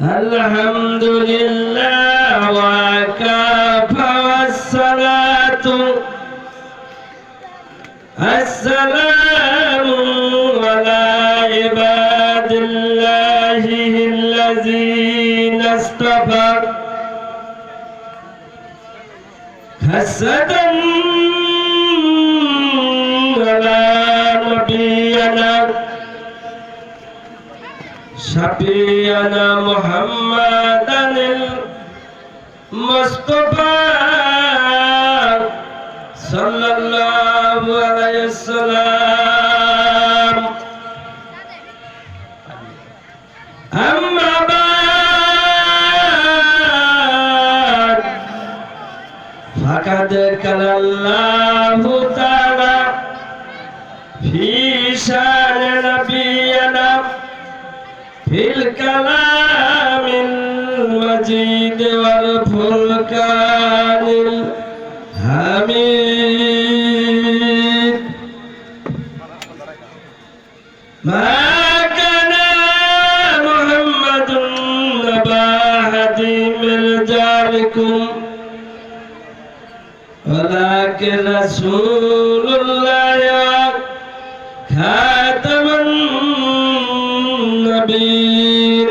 الحمد لله وكفى والصلاة السلام على عباد الله الذين اصطفى حسدا على نبينا شفيعنا محمدا المصطفى صلى الله عليه وسلم أما بعد فقد قال الله تعالى في شأن نبينا في الكلام المجيد والفرقان الحميد ما كان محمد أبا أحد من رجالكم ولكن رسول الله خاتم النبيين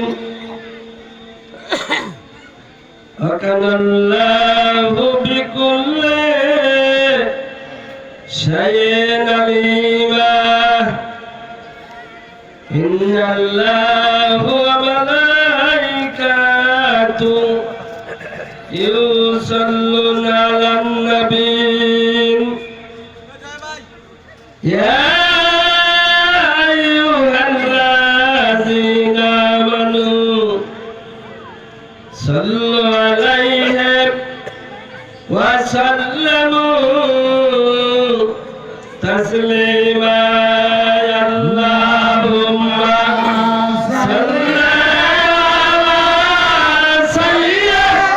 وكان الله بكل شيء عليما إن الله وملائكته يصلون على النبي يا صلوا عليه وسلموا تسليما اللهم صل على سيدنا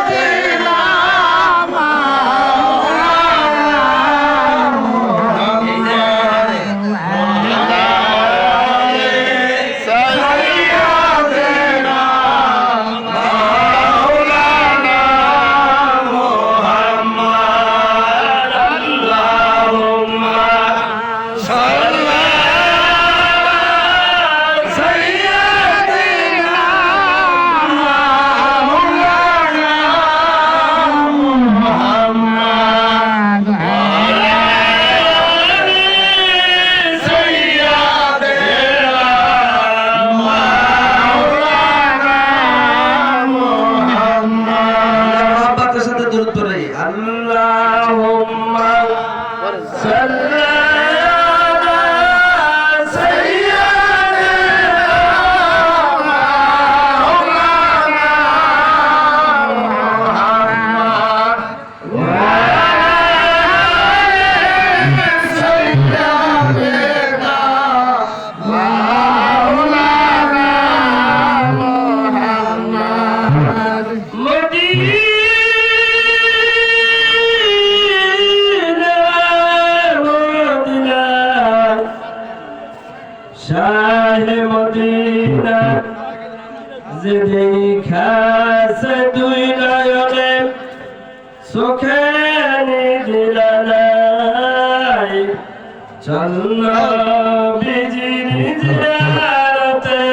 اللهم صل على سيدنا مولانا محمد وعلى سيدنا مولانا محمد Shah Medina जिदे खासे दुई नयने सुखे निदिलानाय चलना बिजिरी जियारते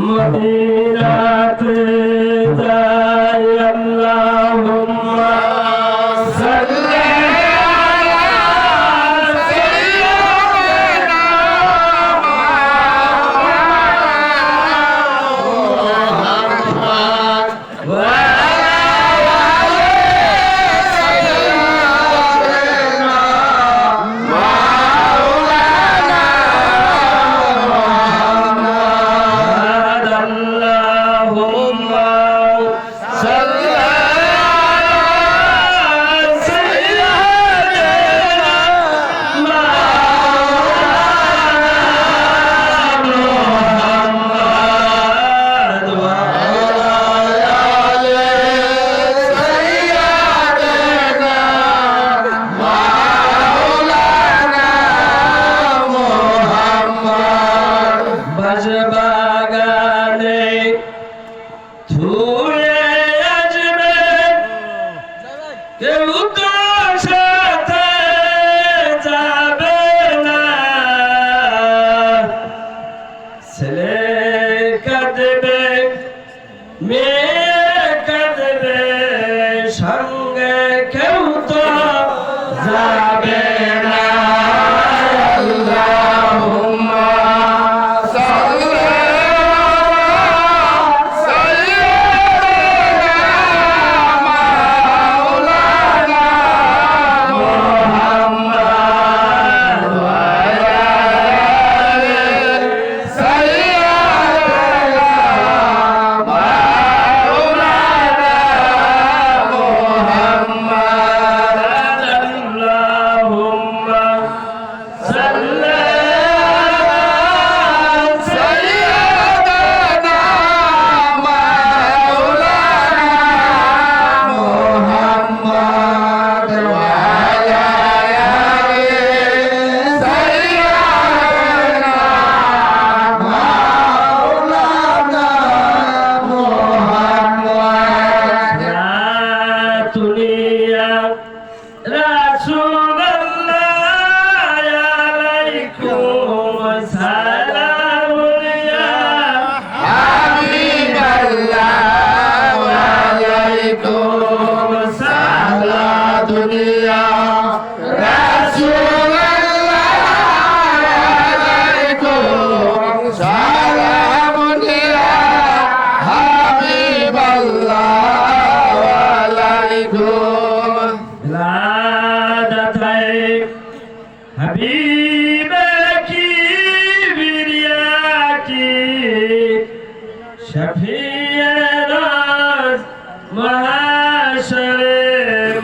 मदीनाते जाय अल्लाहुम्मा सल्ली কাঁদবে মেয়ে কাঁদবে সঙ্গে কেউ তো যাবে না আল্লাহুম্মা সাল্লি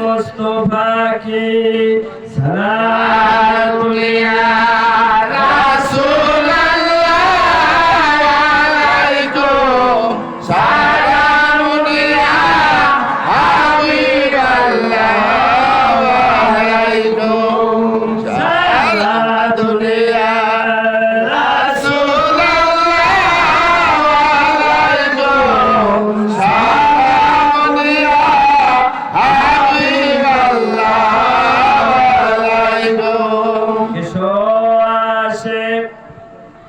मुस्तफा की सलाम या रसूल अल्लाह अलैकुम सलाम या हबीब अल्लाह अलैकुम सलाम या रसूल अल्लाह अलैकुम सलाम या हबीब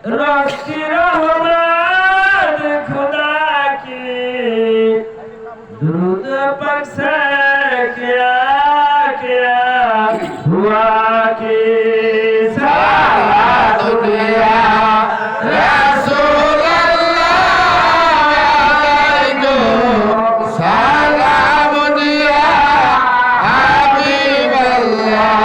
रॉकी रहमत खुदा की दुरूद पक से क्या क्या हुआ की सारा दुनिया रसूल अल्लाह अलैकुम सलाम या हबीब अल्लाह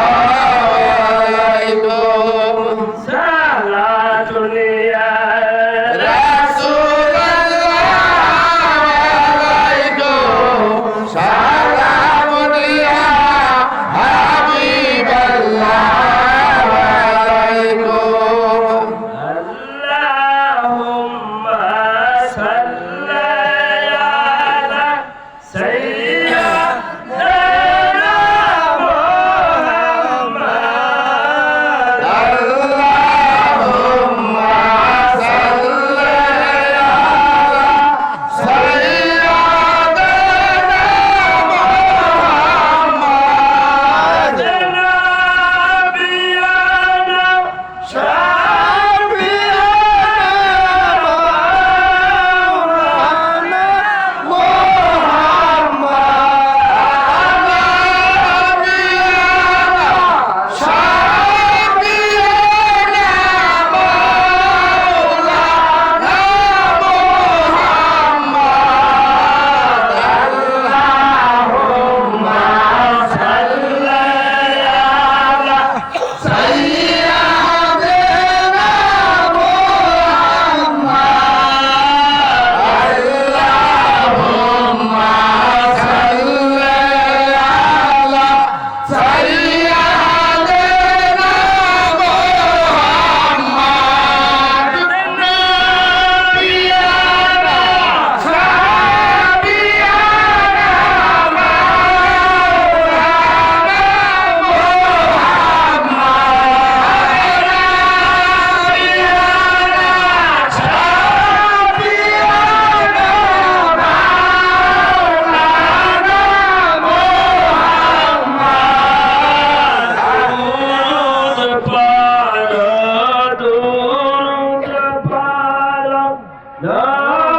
अलैकुम सलाम दुनिया रसूल अल्लाह अलैकुम सलाम या हबीब अल्लाह अलैकुम अल्लाहुम्मा सल्ली अला सय्यिदना मुहम्मद अल्लाहुम्मा सल्ली अला सय्यिदना मुहम्मद नबियाना No!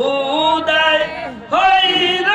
উদয় হইল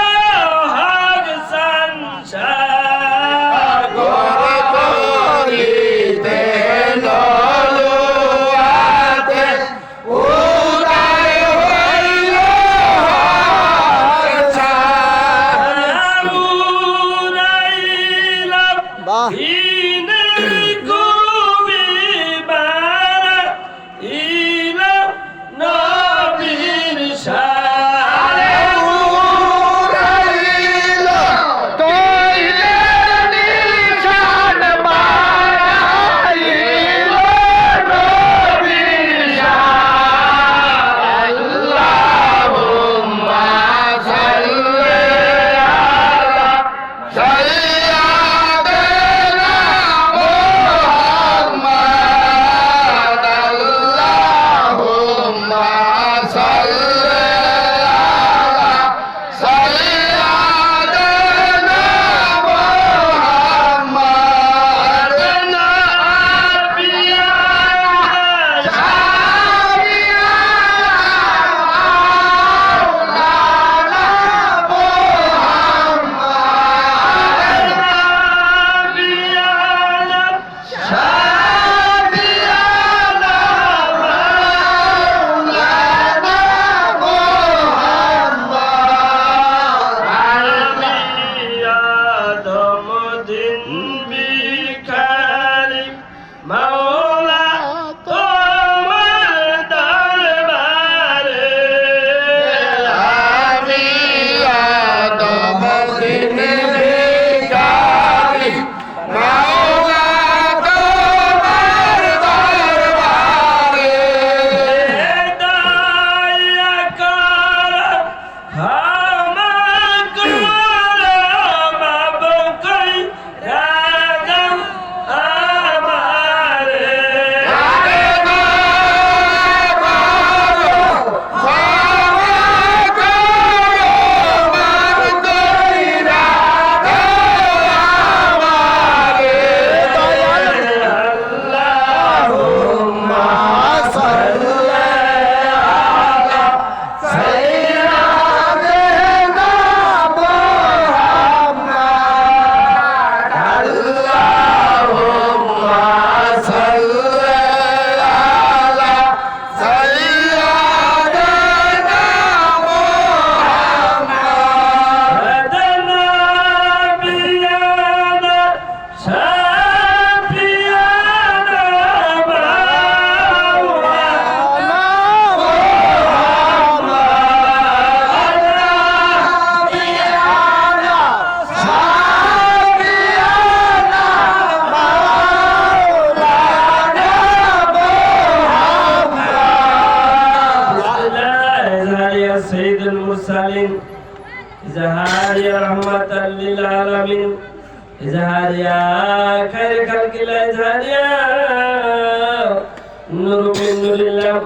سيد المرسلين إظهار يا رحمة للعالمين إظهار يا خير خلق الله إظهار يا نور من نور الله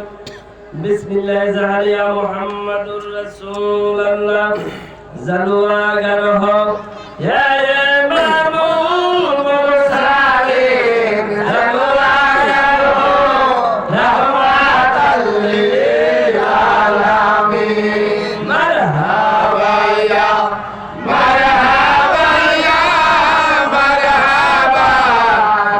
بسم الله إظهار يا محمد رسول الله زلوا غره يا إمام المرسلين زلوا غره رحمة للعالمين مرحبا يا مرحبا يا مرحبا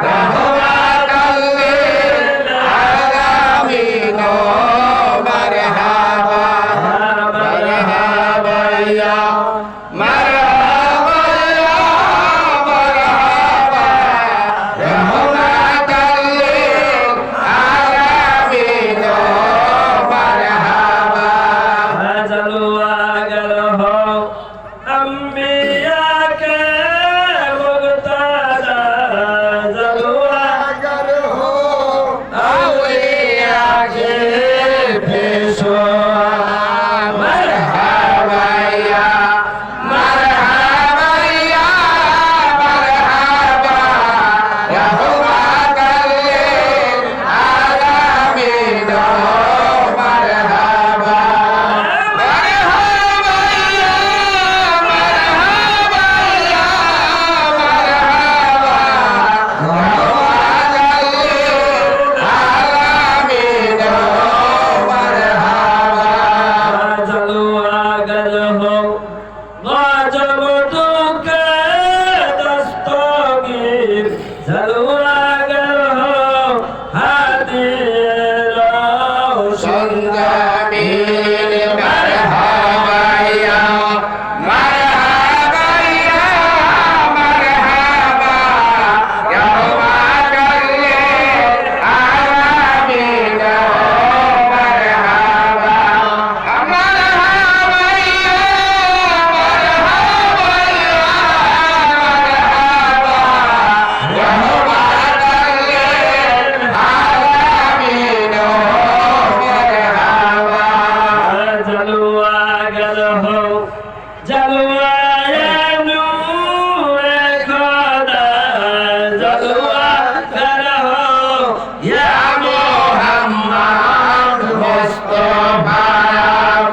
رحمة للعالمين مرحبا مرحبا يا مرحبا يا مرحبا رحمة للعالمين مرحبا زلوا غره أنبياء کے مقتدى زلوا غره أولياء کے پیشوا مرحبا یا مرحبا یا مرحبا رحمة للعالمين مرحبا مرحبا يا مرحبا يا مرحبا رحمة للعالمين مرحبا زلوا غره غاجمتك دستگیر زلوا غره هادی روشن زمین مرحبا یا مرحبا یا مرحبا رحمة للعالمين مرحبا مرحبا يا مرحبا يا مرحبا رحمة للعالمين مرحبا جلوا غره جلوا يا نور خدا جلوا غره يا محمد مصطفى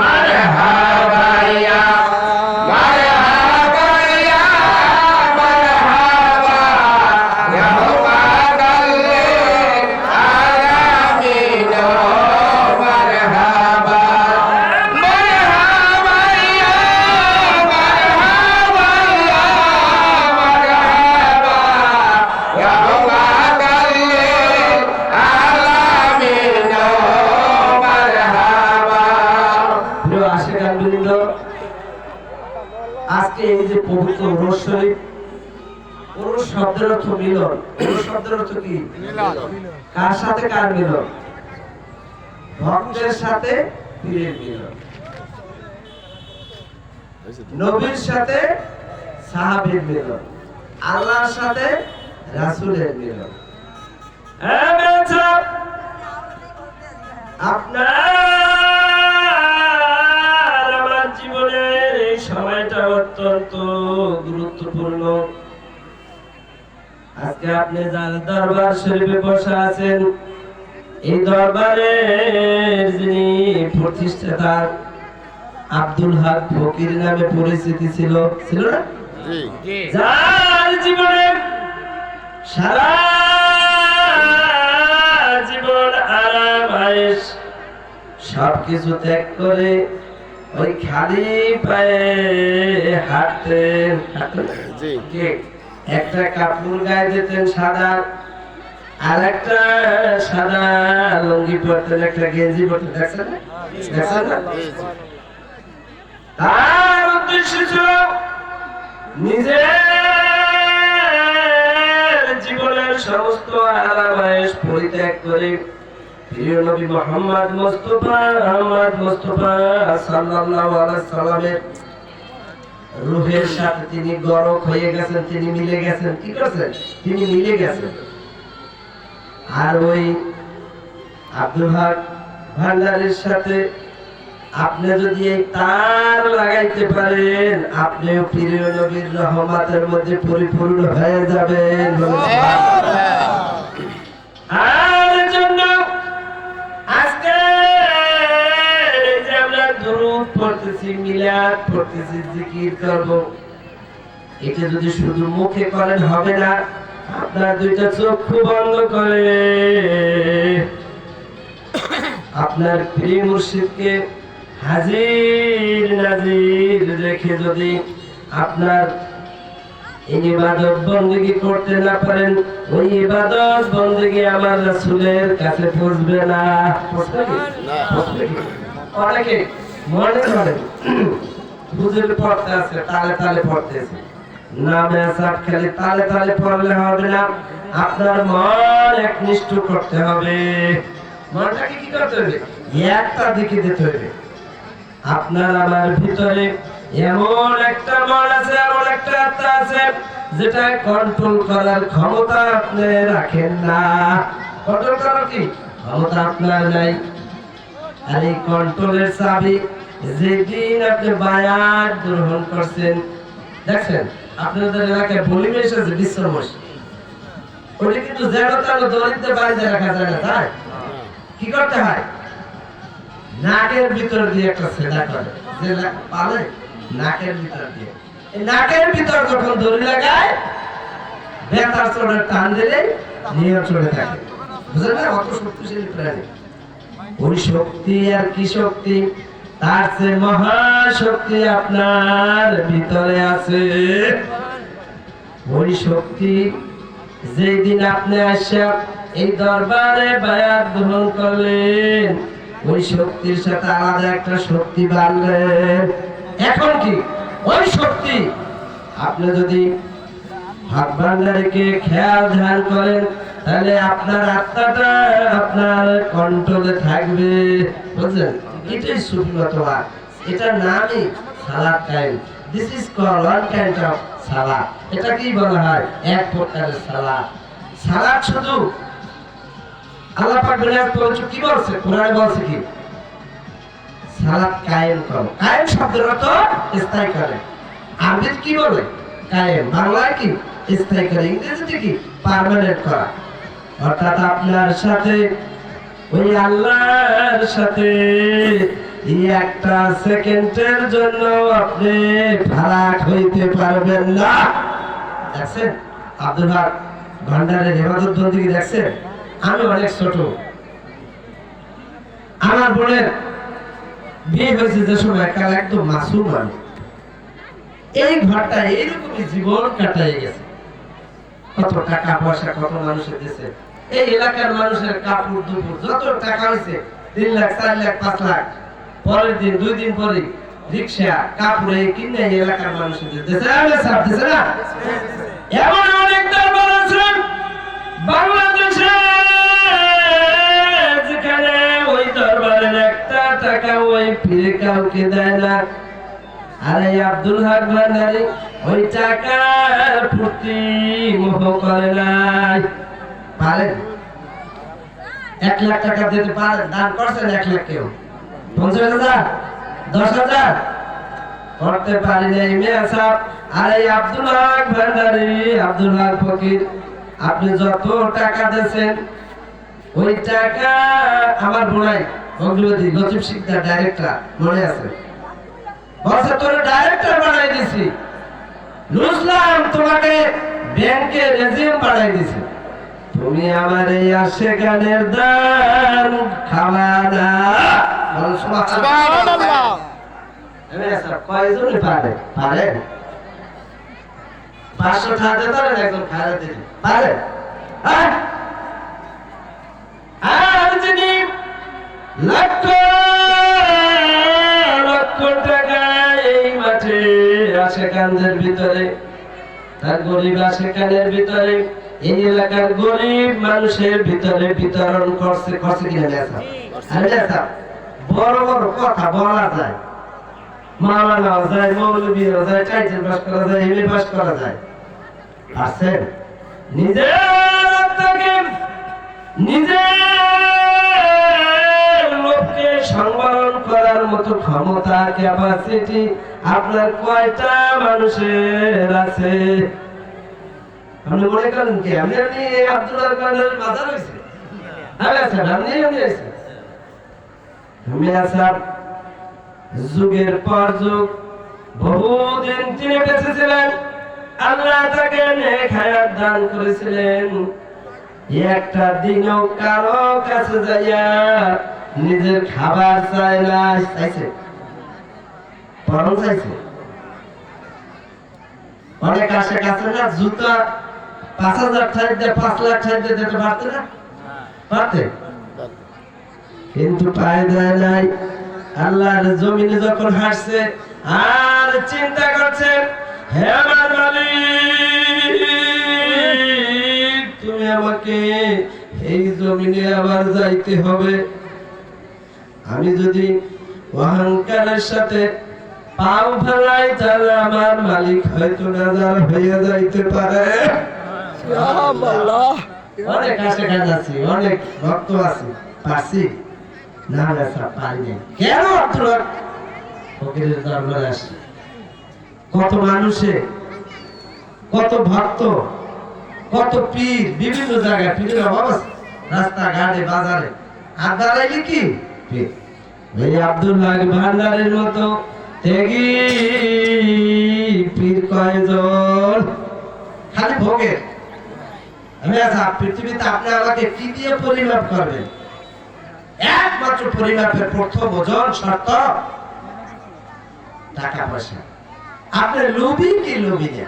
مرحبا يا مرحبا يا مرحبا رحمة للعالمين مرحبا مرحبا يا مرحبا يا مرحبا رحمة للعالمين مرحبا প্রিয় আশিকানবৃন্দ, আজকে এই যে পবিত্র উরুস শরীফ, উরুস শব্দের অর্থ মিলন। উরুস শব্দের অর্থ কি? কার সাথে কার মিলন? ভক্তের সাথে পীরের মিলন, নবীর সাথে সাহাবীর মিলন, আল্লাহর সাথে রাসূলের মিলন। আপনার আমার জীবনের এই সময়টা অত্যন্ত গুরুত্বপূর্ণ। আজকে আপনি যার দরবার শরীফে বসে আছেন, এই দরবারের যিনি প্রতিষ্ঠাতা আব্দুল হক ফকির নামে পরিচিতি ছিল না? যার জীবনে সারা জীবন আরাম আয়েশ সবকিছু ত্যাগ করে ওই খালি পায়ে হাঁটতেন। একটা কাপড় গায়ে দিতেন সাদা, আর একটা সাদা লুঙ্গি পরতেন, একটা গেঞ্জি পরতেন। দেখছেন না? তার উদ্দেশ্য ছিল নিজের জীবনের সমস্ত আরাম আয়েশ পরিত্যাগ করে প্রিয় নবী মুহাম্মদ মুস্তাফা সাল্লাল্লাহু আলাইহি সাল্লামের রূহের সাথে তিনি গরক হয়ে গেছেন, তিনি মিলে গেছেন। কি করেছেন? তিনি মিলে গেছেন। আর ওই আব্দুল হক ভান্ডারের সাথে আপনি যদি এই তার লাগাইতে পারেন, আপনিও প্রিয় নবীর রহমতের মধ্যে পরিপূর্ণ হয়ে যাবেন। আর জন্য আজকে এই যে আমরা দুরূদ পড়তেছি, মিলাদ পড়তেছি, জিকির করব, এটা যদি শুধু মুখে করেন হবে না। আপনার দুইটা চক্ষু বন্ধ করে আপনার প্রিয় মুর্শিদকে হাজির নাজির রেখে যদি আপনার এই ইবাদত বন্দেগী করতে না পারেন, ওই ইবাদত বন্দেগী আমার রাসূলের কাছে পৌঁছবে না। অনেকে মনে করেন হুজুর পড়তে আছে, তালে তালে পড়তেছে, নামে আসাদ খালি তালে তালে পড়লে হবে না। আপনার মন একনিষ্ঠ করতে হবে। মনটাকে কি করতে হবে? একটা দিকে দিতে হবে। আপনার আমার ভিতরে এমন একটা মন আছে, এমন একটা আত্মা আছে যেটা কন্ট্রোল করার ক্ষমতা আপনি রাখেন না। কন্ট্রোল করার কি ক্ষমতা আপনার নাই। আর এই কন্ট্রোলের চাবি যেদিন আপনি বায়াত গ্রহণ করছেন, দেখছেন আপনাদের এলাকায় বলিমে এসেছে বিশ্রমস, ওটা কিন্তু জেরোতালো দরিদ্রে বাড়িতে রাখা যায় না, তাই কি করতে হয়? নাকের ভিতর দিয়ে একটা সেদা করে, যে পালে নাকের ভিতর দিয়ে, এই নাকের ভিতর যখন দড়ি লাগায় বেতার চড়ে টান দিলে নিয়ন্ত্রণে থাকে। বুঝলেন না? অত শক্তিশালী প্রাণী। ওই শক্তি আর কি শক্তি, তার চেয়ে মহাশক্তি আপনার ভিতরে আছে। ওই শক্তি যেদিন আপনি আসা এই দরবারে বায়াত গ্রহণ করলেন, ওই শক্তির সাথে আলাদা একটা শক্তি বাড়লেন। এখন কি ওই শক্তি আপনি যদি হক ভান্ডারীকে খেয়াল ধ্যান করেন, তাহলে আপনার আত্মাটা আপনার কন্ট্রোলে থাকবে। বুঝলেন? এটাই সুফিমতওয়া। এটার নামই সালাত কায়েম। This is called one kind of সালাত। এটা কি বলা হয়? এক প্রকারের সালাত। সালাত শুধু আল্লাহ পাক দুনিয়ার পরিচয় কি বলছে? কোরআনে বলছে কি? সালাত কায়েম করো। কায়েম শব্দের অর্থ স্থায়ী করে। আরবিতে কি বলে? কায়েম। বাংলায় কি? স্থায়ী করে। ইংরেজিতে কি? পার্মানেন্ট করা। অর্থাৎ আপনার সাথে ওই আল্লাহর সাথে একটা সেকেন্ডের জন্য আপনি ফারাক হইতে পারবেন না। দেখছেন আব্দুল হক ভান্ডারের ইবাদত বন্দেগী দেখছেন? আমি অনেক ছোট, আমার বোনের বিয়ে হয়েছে যে সময়, কাল একদম মাসুম আমি এই ঘরটায় এইরকমই জীবন কাটাই গেছে। কত টাকা পয়সা কত মানুষের দিয়েছে, এই এলাকার মানুষের কাপড় দুপুর যত টাকা হয়েছে 3 লাখ 4 লাখ 5 লাখ, পরের দিন 2 দিন পরে রিক্সা কাপড়ে কিনে এই এলাকার মানুষের দিয়েছে। আমি সাথ দিছে না? এমন অনেক দরবার আছে বাংলাদেশে যেখানে ওই দরবারের একটা টাকা ওই ফিরে কাউকে দেয় না। আর এই আব্দুল হক ভান্ডারী ওই টাকার প্রতি মোহ করে নাই। পারেন 1 লাখ টাকা দিতে পারেন? দান করছেন 1 লাখ কেউ? 50,000 10,000 করতে পারি নাই মেয়া সাহেব। আর এই আব্দুল হক ভান্ডারী, আব্দুল হক ফকির, আপনি যত টাকা দিয়েছেন ওই টাকা আমার বোনাই অগ্রগতি লতিফ শিকদার ডাইরেক্টর মনে আছে, বলছে তোর ডাইরেক্টর বানাই দিছি, বুঝলাম তোমাকে ব্যাংকে রেজিউম বানাই দিছি, তুমি আমার এই আসে গানের দান খাওয়া না। সুবহানাল্লাহ। কয়জনে পারে? পারে 500 টাকা দিতে পারেন একজন খায়রা দিতে পারে? হ্যাঁ, আর যদি লক্ষ লক্ষ টাকা এই মাঠে আশেকানদের ভিতরে, তার গরিব আশেকানের ভিতরে, এই এলাকার গরিব মানুষের ভিতরে বিতরণ করছে কিনা নেশা? আরে নেশা বড় বড় কথা বলা যায়, মাওলানাও যায়, মৌলবীও যায়, টাইটেল পাস করা যায়, এমএ পাস করা যায়। আছেন নিজের আত্মাকে নিজের লোককে সংবরণ করার মতো ক্ষমতা ক্যাপাসিটি আপনার কয়টা মানুষের আছে? আপনি মনে করেন কি আপনি আব্দুল্লাহ কাদের মাজার হয়েছে? যুগের পর যুগ বহুদিন তিনি বেঁচে ছিলেন। আল্লাহ তাকে নেক হায়াত দান করেছিলেন। একটা দিনও কারো কাছে যাইয়া নিজের খাবার চাই না, চাইছে বরং চাইছে অনেক আশে কাছে না, জুতা 5,000 ঠাই দিয়ে 5 লাখ ঠাই দিয়ে দিতে পারতে না, পারতে, কিন্তু পায়ে দেয় নাই। আল্লাহর জমিনে যখন হাসছে আর চিন্তা করছে, হে আমার মালিক, তুমি আমাকে এই জমিনে আবার যাইতে হবে। আমি যদি অহংকারের সাথে পাও ফেলাই তাহলে আমার মালিক হয়তো নাজার হয়ে যাইতে পারে। অনেক আশা কাজ আছে, অনেক ভক্ত আছে, পারছি না বেচা পারিনি কেন? আপনার ফকিরের দরবারে আসে কত মানুষে, কত ভক্ত, কত পীর, বিভিন্ন জায়গায় পীরের অভাব আছে, রাস্তাঘাটে বাজারে। আর দাঁড়াইলে কি পীর? এই আব্দুল্লাহ ভান্ডারের মতো ত্যাগী পীর কয়জন? খালি ভোগের। পৃথিবীতে আপনি আমাকে কি দিয়ে পরিমাপ করবেন? একমাত্র পরিমাপের প্রথম ওজন শর্ত টাকা পয়সা। আপনি লোভী কি লোভী না?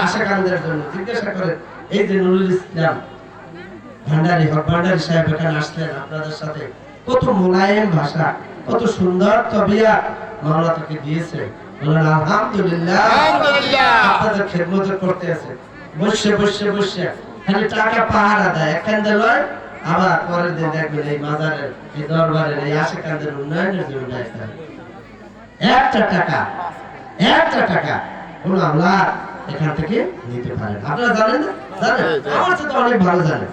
আশাকানদের জন্য জিজ্ঞাসা করে, এই যে নুরুল ইসলাম ভান্ডারী, হক ভান্ডারী সাহেব এখানে আসলেন আপনাদের সাথে, কত মোলায়েম ভাষা, কত সুন্দর তবিয়া মাওলা তাকে দিয়েছে। বলেন আলহামদুলিল্লাহ, আপনাদের খেদমত করতে আছে। বসে বসে বসে খালি টাকা পাহারা দেয়, এখান থেকে আবার পরের দিন দেখবেন এই মাজারের, এই দরবারের, এই আশিকানদের উন্নয়নের জন্য একটা টাকা কোন আল্লাহ এখান থেকে নিতে পারেন। আপনারা জানেন না? জানেন? আমার সাথে অনেক ভালো জানেন।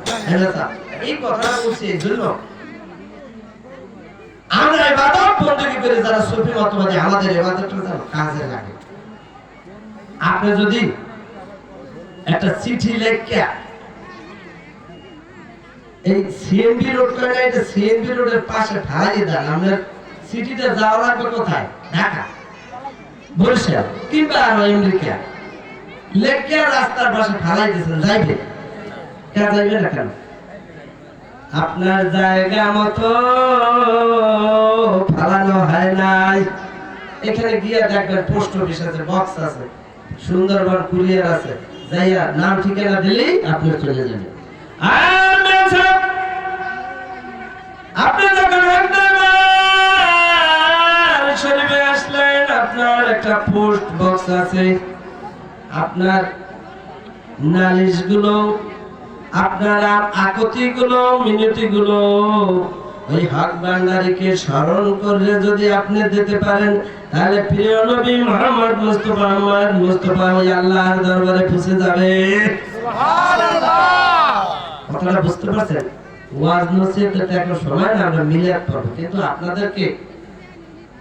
এই কথাটা বলছি এই জন্য, আমরা ইবাদত বندگی করে যারা সুফি মতবাদী, আমাদের ইবাদতটা যেন কাজে লাগে। আপনি যদি একটা চিঠি লেখা এই সিএমবি রোড করে, এটা সিএমবি রোডের পাশে ঢালাই দেন, আপনার সিটিতে যাওয়া লাগবে কোথায়? ঢাকা, বরিশাল কিংবা আমেরিকা। লেখা রাস্তার পাশে ঢালাই দিয়েছেন, যাইবে কেন? যাইবে না কেন? আপনার জায়গা মতো ফালানো হয় নাই। এখানে গিয়ে দেখবেন পোস্ট অফিস আছে, বক্স আছে, সুন্দরবন কুরিয়ার আছে, যাইয়া নাম ঠিকানা দিলেই আপনি চলে যাবেন। আপনি যখন শরীফে আসলেন, আপনার একটা পোস্ট বক্স আছে, আপনার নালিশ গুলো, আপনার আকতি গুলো, মিনতি গুলো ওই হক ভান্ডারীকে স্মরণ করে যদি আপনি দিতে পারেন, তাহলে প্রিয় নবী মুহাম্মদ মুস্তাফা ওই আল্লাহর দরবারে পৌঁছে যাবে। কথাটা বুঝতে পারছেন? ওয়াজ নসিহত একটা সময় না আমরা মিলাদ পড়ব, কিন্তু আপনাদেরকে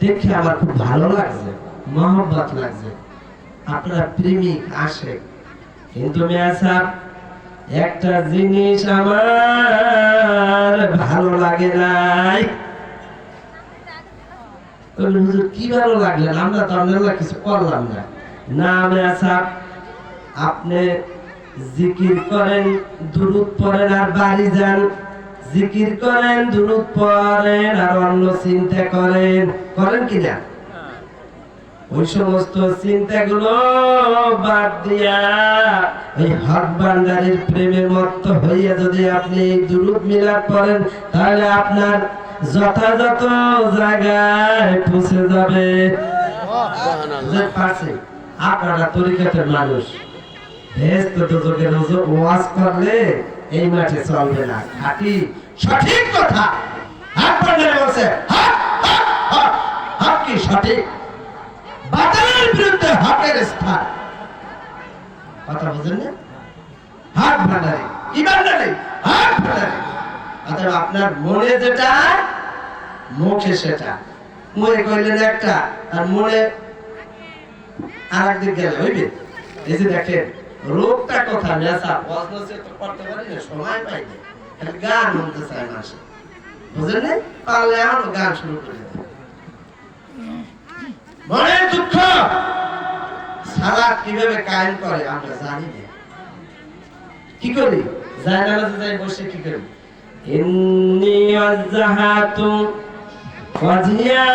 দেখে আমার খুব ভালো লাগছে, মহব্বত লাগছে, আপনারা প্রেমিক আশিক। কিন্তু মিয়া সাহেব, একটা জিনিস আমার ভালো লাগে নাই। হুজুর কি ভালো লাগলে? আমরা তো আপনারা কিছু করলাম না। না মিয়া সাহেব, আপনি জিকির করেন, দুরূদ পড়েন আর বাড়ি যান, জিকির করেন, দুরূদ পড়েন আর অন্য চিন্তা করেন, করেন কিনা? ওই সমস্ত চিন্তাগুলো বাদ দিয়া এই হক ভান্ডারীর প্রেমে মত্ত হইয়া যদি আপনি দুরূদ মিলাদ পড়েন, তাহলে আপনার যথাযথ জায়গায় পৌঁছে যাবে। আপনারা তরিকাতের মানুষ, বেহেশত দোজখের ওয়াজ করলে এই মাঠে চলবে না। খাঁটি সঠিক কথা হক ভান্ডারী বলছে, হক কি সঠিক, বাতিলের বিরুদ্ধে হকের স্থান। কথা বুঝেন না? হক ভান্ডারী, ইমানদারি, হক ভান্ডারী। অতএব আপনার মনে যেটা মুখে সেটা। মুখে কইলেন একটা আর মনে আর একদিক গেলে হইবে। এই যে দেখেন রোগটা কথা নেশা বজনা সে তো করতে পারি না, সময় পাই না, খালি গান শুনতে চায় মাসে, বুঝলেন না? পারলে এখন গান শুরু করে দেয়। মনে দুঃখ সালাত কিভাবে কায়েম করে আমরা জানি না। কি করি? জায়নামাজে যাই বসে কি করি? ইন্নী ওয়াজহাতু ওয়াজহিয়া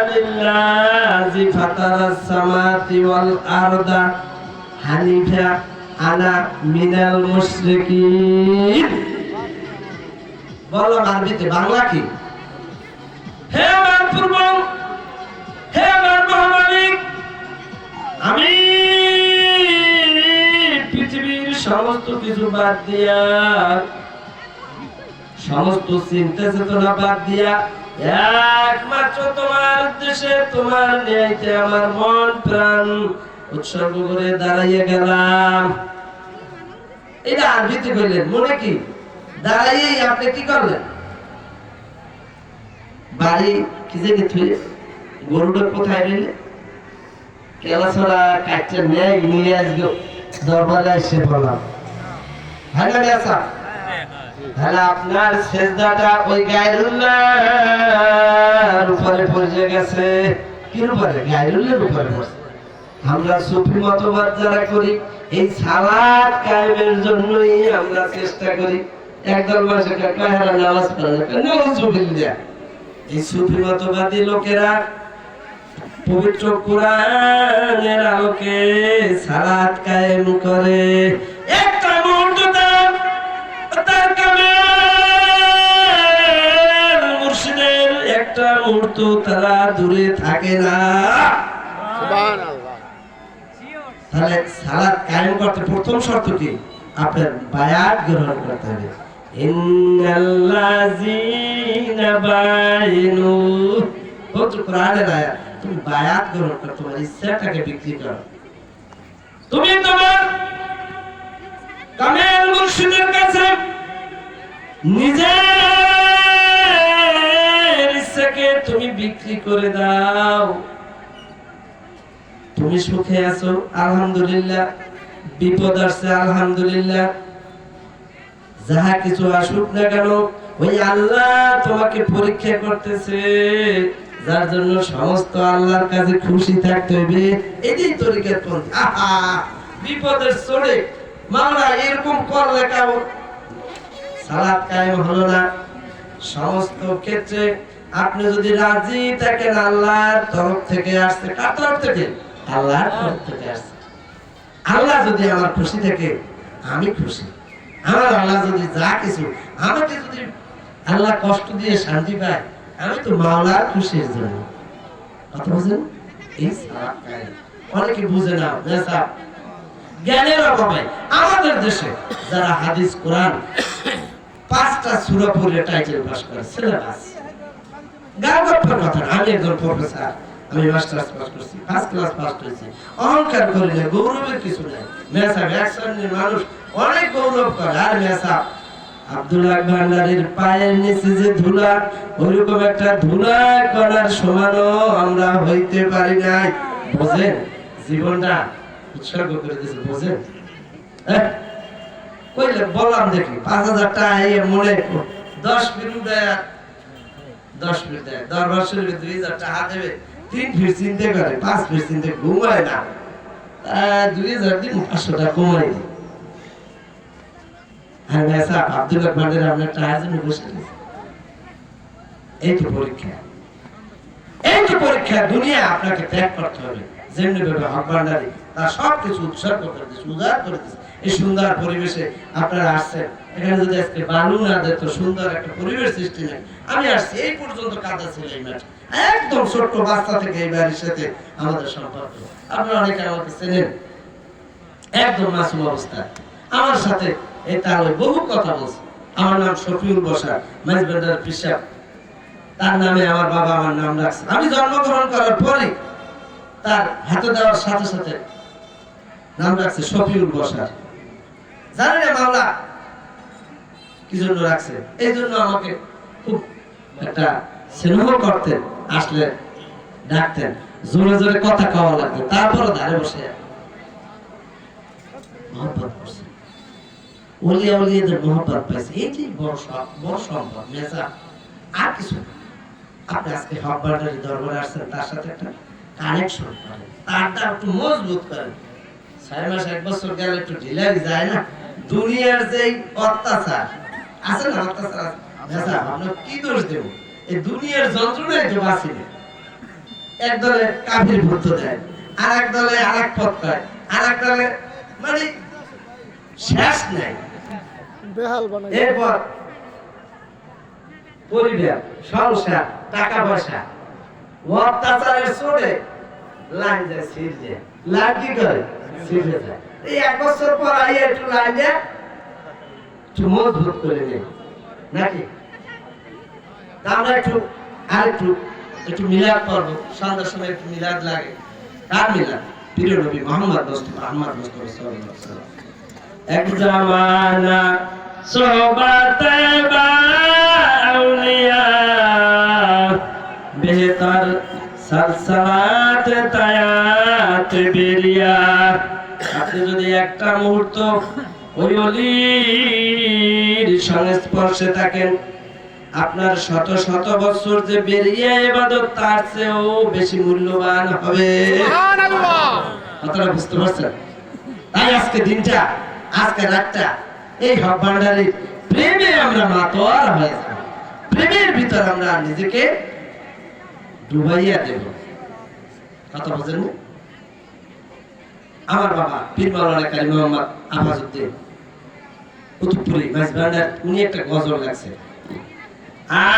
লিল্লাযি ফাতারাস সামাওয়াতি ওয়াল আরদা হানিফা আনা মিনাল মুশরিকিন। বলো আরবিতে, বাংলা কি? হে আমার পূর্ব, হে আমার মহামালিক, আমি পৃথিবীর সমস্ত কিছু বাদ দিয়া, সমস্ত চিন্তা চেতনা বাদ দিয়া একমাত্র তোমার উদ্দেশ্যে, তোমার ন্যায়তে আমার মন প্রাণ উৎসর্গ করে দাঁড়াইয়া গেলাম। এটা আরবিতে কইলেন। মনে কি দাঁড়াইয়াই আপনি কি করলেন? বাড়ি কি যে থুয়ে গরুটা কোথায় রইলে কেলাছড়া কাটতে নিয়ে আসবো দরবারে এসে বললাম, হ্যাঁ না বেসা, তাহলে আপনার সেজদাটা ওই গায়রুল্লাহর উপরে পড়ে গেছে। কি উপরে? গায়রুল্লাহর উপরে পড়ছে। আমরা সুফি মতবাদ যারা করি, এই সালাত কায়েমের জন্যই আমরা চেষ্টা করি। একদল মাসে কায়হারা নামাজ পড়ে না, এই সুফি মতবাদী লোকেরা পবিত্র কোরআনের আলোকে সালাত কায়েম করে। একটা মুহূর্ত তার কামেল মুর্শিদের একটা মুহূর্ত তারা দূরে থাকে না। তাহলে সালাত কায়েম করতে প্রথম শর্ত কি? আপনার বায়াত গ্রহণ করতে হবে। ইন্নাল্লাযীনা বায়ানু, পবিত্র কোরআনের আয়াত। তুমি বায়াত গ্রহণ করো, তোমার ইচ্ছাটাকে বিক্রি করো। তুমি তোমার কামেল মুর্শিদের কাছে নিজের ইচ্ছাকে তুমি বিক্রি করে দাও। তুমি সুখে আছো আলহামদুলিল্লাহ, বিপদ আসছে আলহামদুলিল্লাহ, যাহা কিছু আসুক না কেন ওই আল্লাহ তোমাকে পরীক্ষা করতেছে, যার জন্য সমস্ত আল্লাহর কাছে খুশি থাকতে হবে। এটাই তরিকার পন্থী। বিপদের চড়ে মাওলা এরকম করলে কেমন? সালাত কায়েম হলো না। সমস্ত ক্ষেত্রে আপনি যদি রাজি থাকেন, আল্লাহর তরফ থেকে আসছে। কার তরফ থেকে? আল্লাহর তরফ থেকে আসছে। আল্লাহ যদি আমার খুশি থাকে আমি খুশি। আমার আল্লাহ যদি যা কিছু আমাকে যদি আল্লাহ কষ্ট দিয়ে শান্তি পায়, আমি তো মাওলার খুশির জন্য। কথা বুঝেন? এই সালাত কায়েম অনেকে বুঝে না, নেশা জ্ঞানের অভাবে। আমাদের দেশে যারা হাদিস কোরআন 5টা সূরা পড়ে টাইটেল পাস করে, সিলেবাস গান গপ্পের কথা। আমি একজন প্রফেসর, আমি মাস্টার্স পাস করছি, ফার্স্ট ক্লাস পাস করেছি। অহংকার করি না, গৌরবের কিছু নাই। মেসাব এক শ্রেণীর মানুষ অনেক গৌরব করে। আর মেসাব আব্দুল্লাহ ভান্ডারীর পায়ের নিচে যে ধুলা, ওইরকম একটা ধুলা করার সমানও আমরা হইতে পারি নাই। বোঝেন? জীবনটা উৎসর্গ করে দিয়েছে, বোঝেন? কইলে বললাম দেখি 5000 টাকা মনে 10 মিনিট দেয়, 10 মিনিট দেয়, দরবার শরীফে 2000 টাকা দেবে। 3 ফিট চিন্তা করে, 5 ফিট চিন্তা ঘুমায় না, 2000 দিন 500 টাকা কমাই দিই। হ্যাঁ মেসা আব্দুল্লাহ ভান্ডারী আপনার টাকার জন্য বসে গেছে। এই তো পরীক্ষা, এই তো পরীক্ষা। দুনিয়া আপনাকে ত্যাগ করতে হবে। যেমনি ভাবে হক ভান্ডারী তার সবকিছু উৎসর্গ করে দিয়েছে, উজাড় করে দিয়েছে। এই সুন্দর পরিবেশে আপনারা আসছেন, এখানে যদি আজকে বালু না দেয় তো সুন্দর একটা পরিবেশ সৃষ্টি নেই। আমি আসছি, এই পর্যন্ত কাদা ছিল এই মাঠ, একদম ছোট্ট বাচ্চা থেকে এই বাড়ির সাথে আমাদের সম্পর্ক। আপনারা অনেকে আমাকে চেনেন, একদম মাসুম অবস্থা। আমার সাথে এই তাহলে বহু কথা বলছে। আমার নাম শফিউল বসার, মাইজবান্ডার পিসাব। তার নামে আমার বাবা আমার নাম রাখছে। আমি জন্মগ্রহণ করার পরে তার হাতে দেওয়ার সাথে সাথে নাম রাখছে শফিউল বসার। জানেন না মাওলা কি জন্য রাখছে, এই জন্য আমাকে খুব একটা স্নেহ করতেন, আসলে ডাকতেন, জোরে জোরে কথা কওয়া লাগতো, তারপরে ধারে বসে মহব্বত করছে। ওলিয়া ওলিয়াদের মহব্বত পাইছে, এটি বড় সম্পদ মেজা, আর কিছু না। আপনি আজকে হক বান্ডারি দরবারে আসছেন, তার সাথে একটা কানেকশন করেন, তারটা একটু মজবুত করেন। 6 মাস 1 বছর গেলে একটু ঢিলা যায় না? দুনিয়ার যে অত্যাচার আছে না, অত্যাচার আছে, আমরা কি দোষ দেব? এই দুনিয়ার যন্ত্রণায় তো বাঁচি না। এক দলে কাফির ভূত দেয়, আর এক দলে আরেক পথ কয়, আর এক দলে মানে শেষ নাই। এরপর পরিবার, সংসার, টাকা পয়সা, অত্যাচারের চোটে লাইন যায়, ছিঁড়ে যায়। লাইন কি করে? ছিঁড়ে যায়। এই 1 বছর পর আইয়া একটু লাইন যায়, একটু মজবুত করে নেই নাকি? আমরা একটু আর একটু মিলাদ পড়বো, সন্ধ্যার সময় একটু মিলাদ লাগে। কার মিলাদ? প্রিয় নবী মুহাম্মদ মুস্তাফা আহমদ মুস্তাফা সাল্লাল্লাহু আলাইহি ওয়াসাল্লাম। এক জামানা সোহবতে বা আউলিয়া বেহতর সালসালাত তায়াত বেরিয়া। আপনি যদি একটা মুহূর্ত ওই ওলির সংস্পর্শে থাকেন, আপনার শত শত বছর যে বেরিয়ে ইবাদত তার চেয়েও বেশি মূল্যবান হবে। কথাটা বুঝতে পারছেন? তাই আজকে দিনটা, আজকে রাতটা এই হক ভান্ডারির প্রেমে আমরা মাতোয়ারা হয়ে যাব। প্রেমের ভিতর আমরা নিজেকে ডুবাইয়া দেব। কথা বুঝেন? আমার বাবা পীর মাওলানা কারি মোহাম্মদ আফাজউদ্দিন কুতুবপুরি মাইজ ভান্ডার, উনি একটা গজল লাগছে,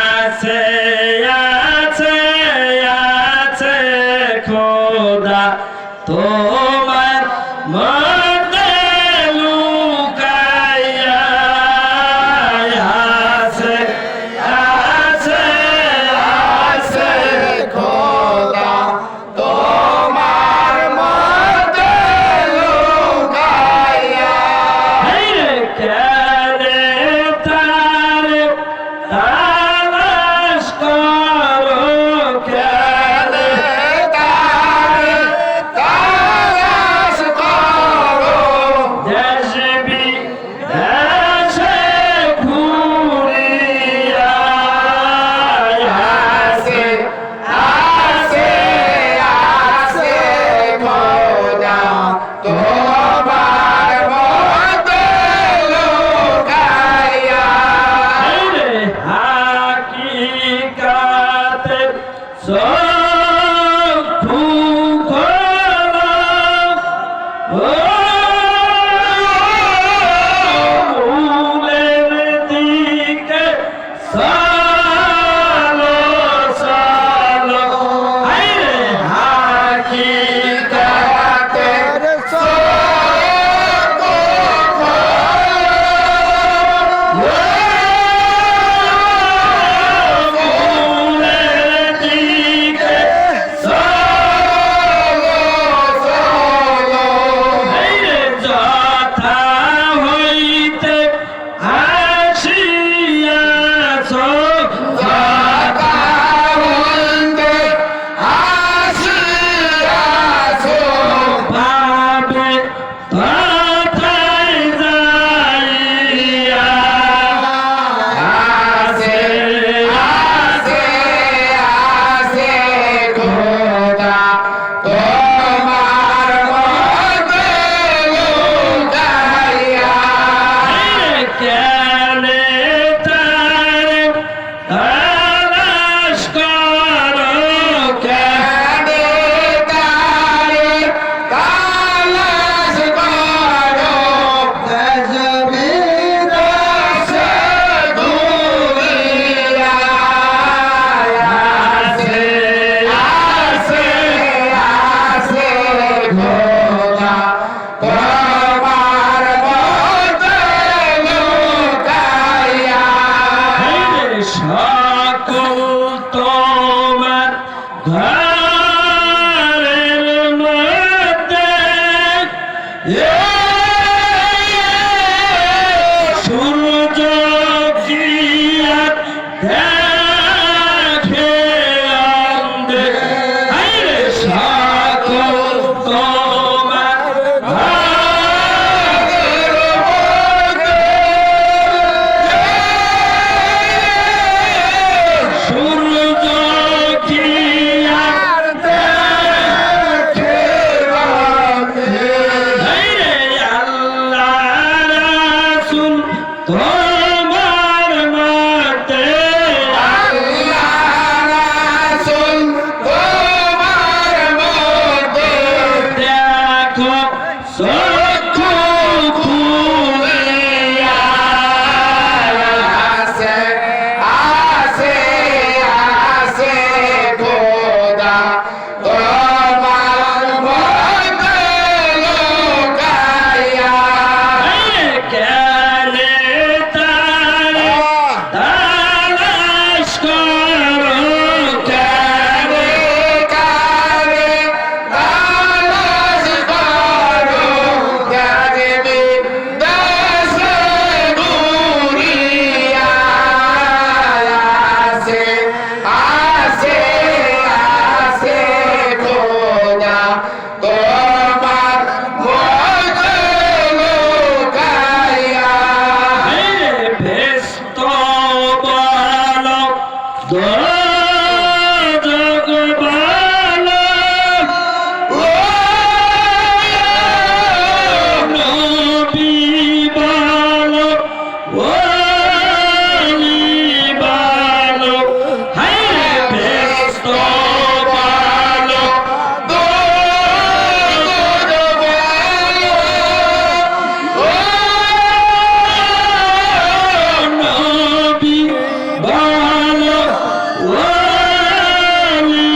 আছে আছে আছে খোদা তোমার মধ্যে লুকাইয়া, আছে আছে আছে খোদা তোমার মধ্যে লুকাইয়া। কেনে তারে তালাশ করো, কেনে তারে তালাশ করো, দেশ বিদেশে ঘুরিয়া। আছে আছে আছে খোদা তোমার মধ্যে লুকাইয়া। হাকিকাতে চক্ষু খোলো, মূলের দিকে চলো চলো। হাকিকাতে চক্ষু খোলো, মূলের দিকে চলো চলো। যথা হইতে আসিয়াছ, যথা হইতে আসিয়াছ, ভাবে তথায় যাইয়া। আছে আছে আছে খোদা তোমার মধ্যে লুকাইয়া। কেনে তারে তালাশ করো, কেনে তারে তালাশ করো, দেশ বিদেশে ঘুরিয়া। আছে আছে আছে খোদা তোমার মধ্যে লুকাইয়া। সকল তোমার ঘরের মধ্যে সূর্য ভালো ও নবী ভালো ও আলী ভালো হায় ব্যস্ত ভালো দোদ ভালো ও নবী ভালো ও আলী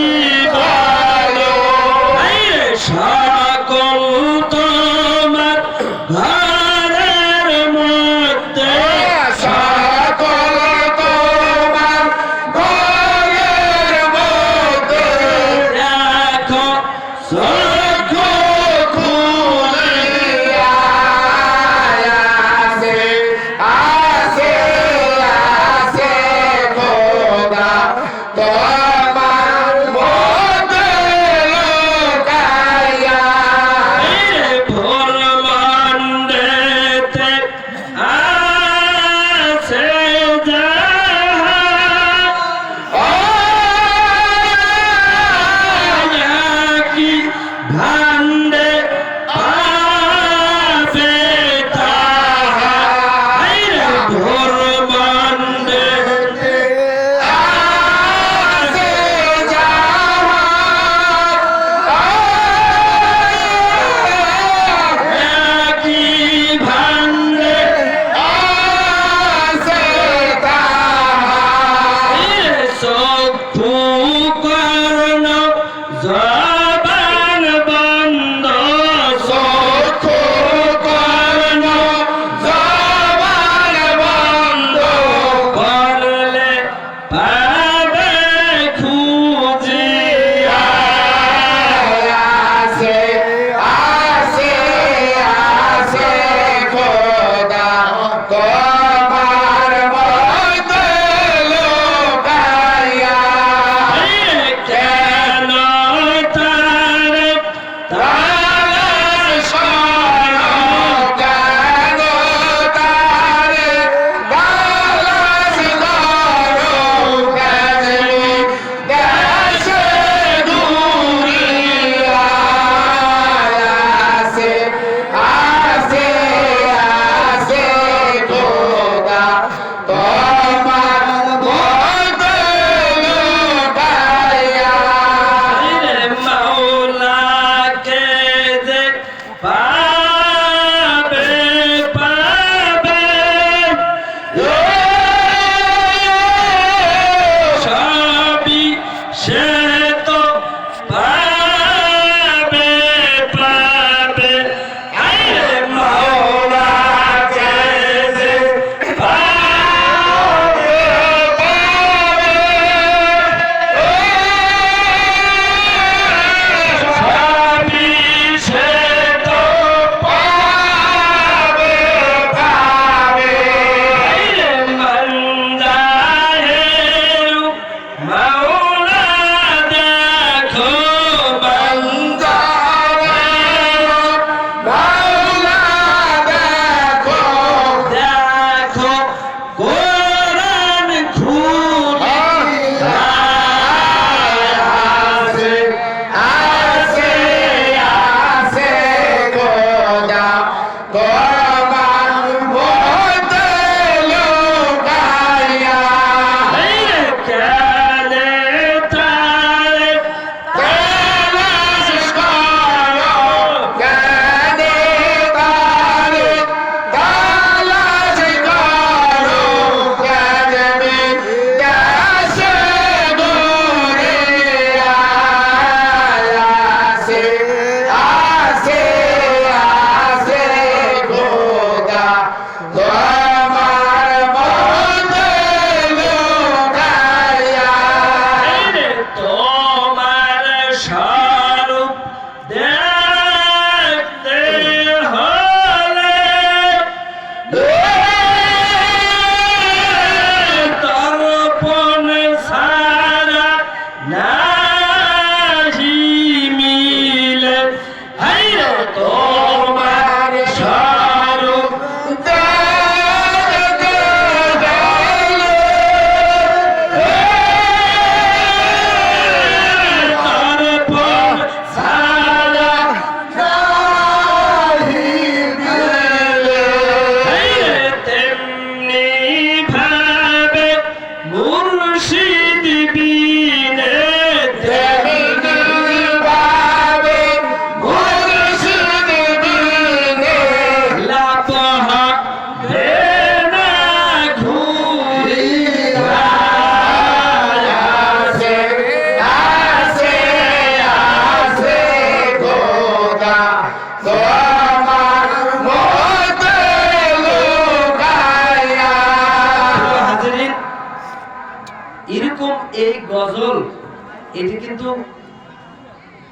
এটি কিন্তু